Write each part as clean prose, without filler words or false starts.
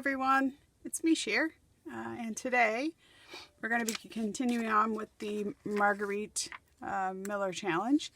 everyone, it's Mish here, and today we're going to be continuing on with the Margarete Miller Challenge.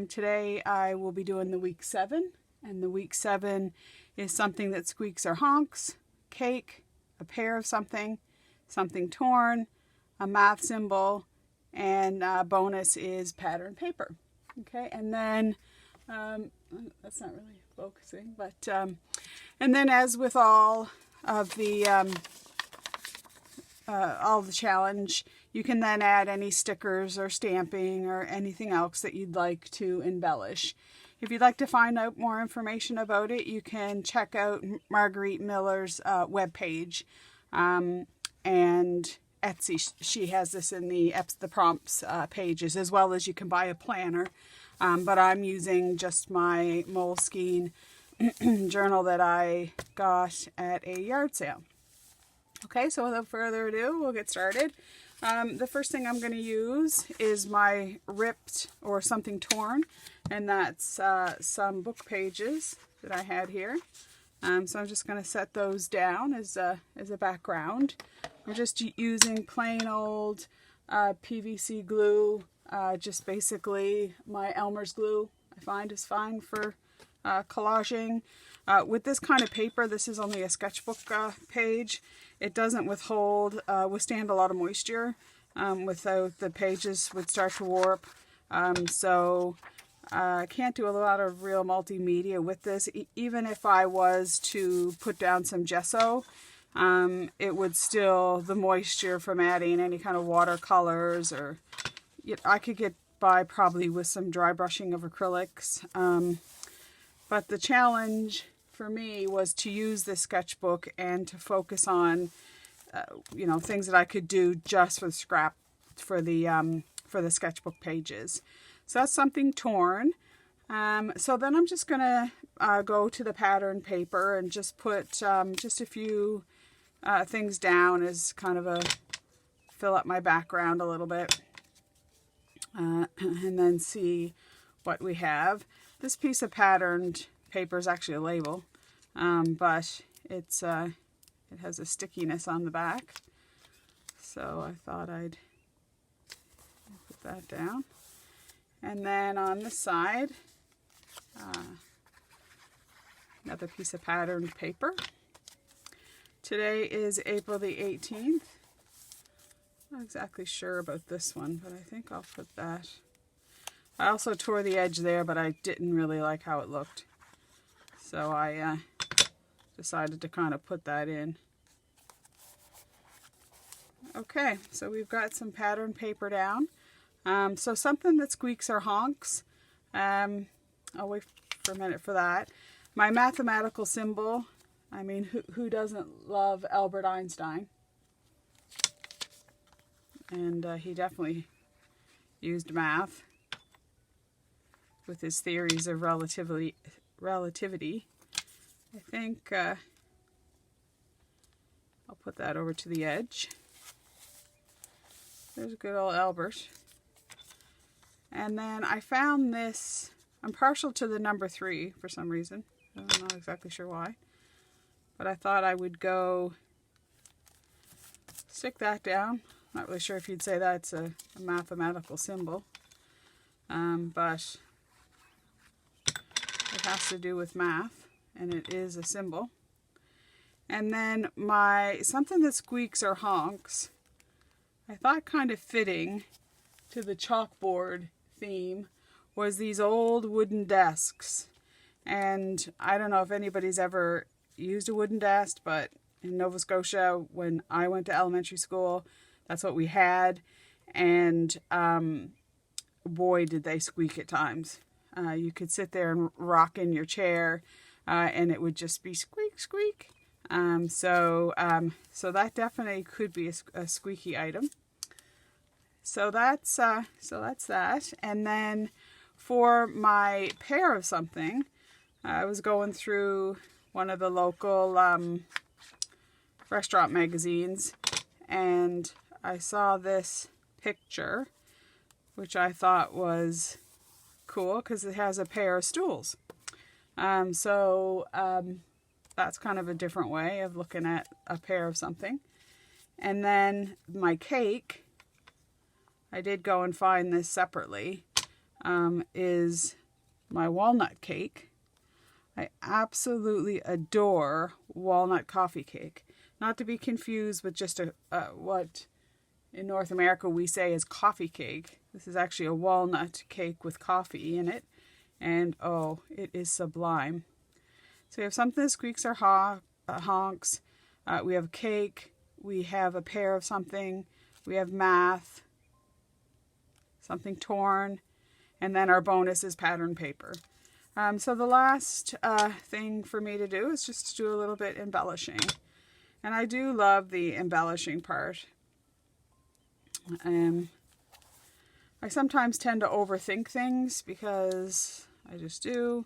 Today I will be doing the week 7, and the week 7 is something that squeaks or honks, cake, a pair of something, something torn, a math symbol, and bonus is pattern paper. Okay, and then that's not really focusing, but and then as with all of the challenge, you can then add any stickers or stamping or anything else that you'd like to embellish. If you'd like to find out more information about it, you can check out Margarete Miller's webpage and Etsy. She has this in the prompts pages, as well as you can buy a planner. But I'm using just my Moleskine journal that I got at a yard sale. Okay, so without further ado, we'll get started. The first thing I'm going to use is my ripped or something torn, and that's some book pages that I had here. So I'm just going to set those down as a background. I'm just using plain old PVC glue, just basically my Elmer's glue. I find is fine for collaging. With this kind of paper, this is only a sketchbook page. It doesn't withstand a lot of moisture. Without, the pages would start to warp. So I can't do a lot of real multimedia with this. Even if I was to put down some gesso, it would still, the moisture from adding any kind of watercolors, or I could get by probably with some dry brushing of acrylics. But the challenge for me was to use this sketchbook and to focus on, things that I could do just for the scrap for the sketchbook pages. So that's something torn. So then I'm just gonna go to the pattern paper and just put just a few things down as kind of fill up my background a little bit, and then see what we have. This piece of patterned paper is actually a label, but it has a stickiness on the back, so I thought I'd put that down. And then on this side, another piece of patterned paper. Today is April the 18th. Not exactly sure about this one, but I think I'll put that. I also tore the edge there, but I didn't really like how it looked, so I decided to kind of put that in. Okay, so we've got some pattern paper down. So something that squeaks or honks. I'll wait for a minute for that. My mathematical symbol. I mean, who doesn't love Albert Einstein? And he definitely used math with his theories of relativity. I think I'll put that over to the edge. There's good old Albert. And then I found this. I'm partial to the number 3 for some reason. I'm not exactly sure why. But I thought I would go stick that down. Not really sure if you'd say that's a mathematical symbol. But it has to do with math, and it is a symbol. And then something that squeaks or honks, I thought kind of fitting to the chalkboard theme, was these old wooden desks. And I don't know if anybody's ever used a wooden desk, but in Nova Scotia, when I went to elementary school, that's what we had. And boy, did they squeak at times. You could sit there and rock in your chair, and it would just be squeak, squeak. So that definitely could be a squeaky item. So that's that. And then for my pair of something, I was going through one of the local restaurant magazines, and I saw this picture, which I thought was cool because it has a pair of stools. that's kind of a different way of looking at a pair of something. And then my cake, I did go and find this separately, is my walnut cake. I absolutely adore walnut coffee cake. Not to be confused with just what in North America we say is coffee cake. This is actually a walnut cake with coffee in it. And oh, it is sublime. So we have something that squeaks or honks. We have cake. We have a pair of something. We have math. Something torn. And then our bonus is pattern paper. So the last thing for me to do is just to do a little bit embellishing. And I do love the embellishing part. I sometimes tend to overthink things because I just do.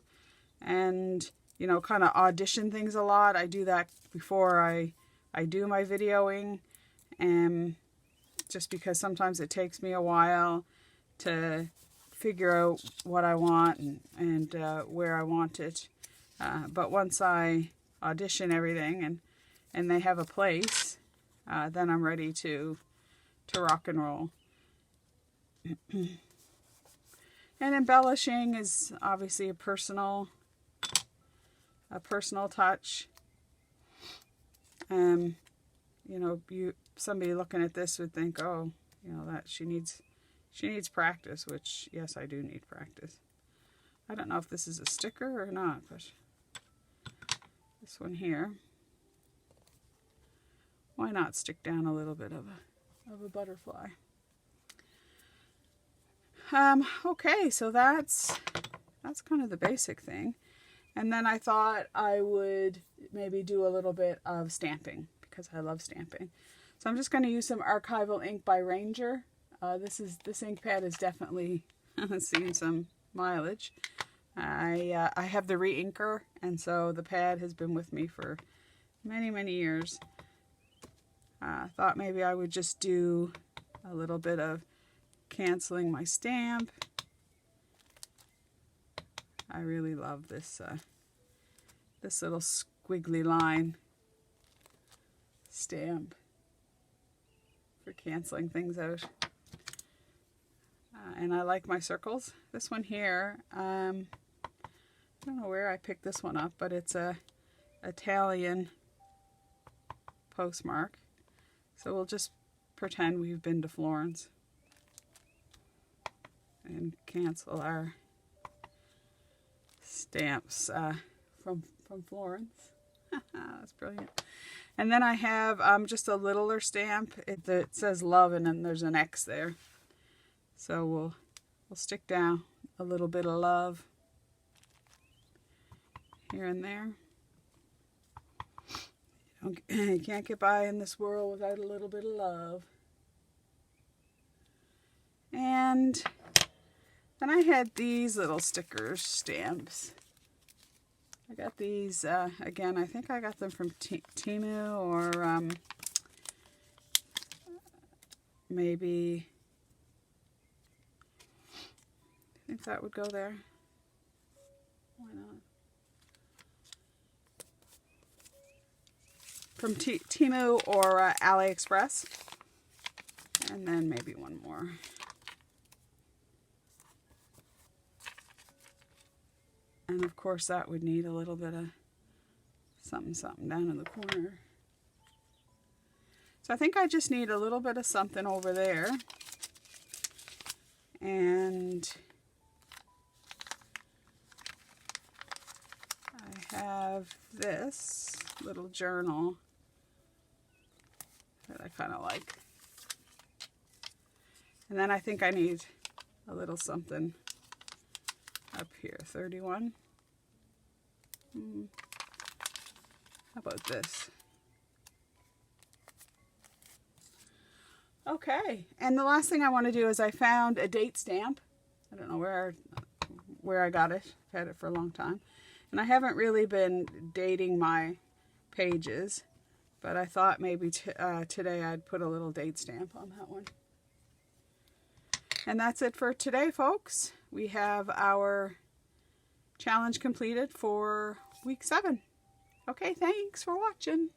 And, you know, kind of audition things a lot. I do that before I do my videoing. Just because sometimes it takes me a while to figure out what I want and where I want it. But once I audition everything and they have a place, then I'm ready to rock and roll. And embellishing is obviously a personal touch. You know, somebody looking at this would think, oh, you know, that she needs practice, which yes, I do need practice. I don't know if this is a sticker or not, but this one here, why not stick down a little bit of a butterfly? Okay, so that's kind of the basic thing. And then I thought I would maybe do a little bit of stamping because I love stamping. So I'm just going to use some archival ink by Ranger. This ink pad is definitely seen some mileage. I have the re-inker, and so the pad has been with me for many years. I thought maybe I would just do a little bit of canceling my stamp. I really love this this little squiggly line stamp for canceling things out. And I like my circles. This one here, I don't know where I picked this one up, but it's a Italian postmark. So we'll just pretend we've been to Florence and cancel our stamps from Florence. That's brilliant. And then I have just a littler stamp. It says love, and then there's an X there. So we'll stick down a little bit of love here and there. You can't get by in this world without a little bit of love. And then I had these little stickers, stamps. I got these, again, I think I got them from Temu or maybe, I think that would go there. Why not? From Temu or AliExpress. And then maybe one more. And of course that would need a little bit of something down in the corner. So I think I just need a little bit of something over there. And I have this little journal that I kind of like. And then I think I need a little something up here, 31. How about this? Okay, and the last thing I want to do is I found a date stamp. I don't know where I got it. I've had it for a long time. And I haven't really been dating my pages, but I thought maybe today I'd put a little date stamp on that one. And that's it for today, folks. We have our challenge completed for week 7. Okay, thanks for watching.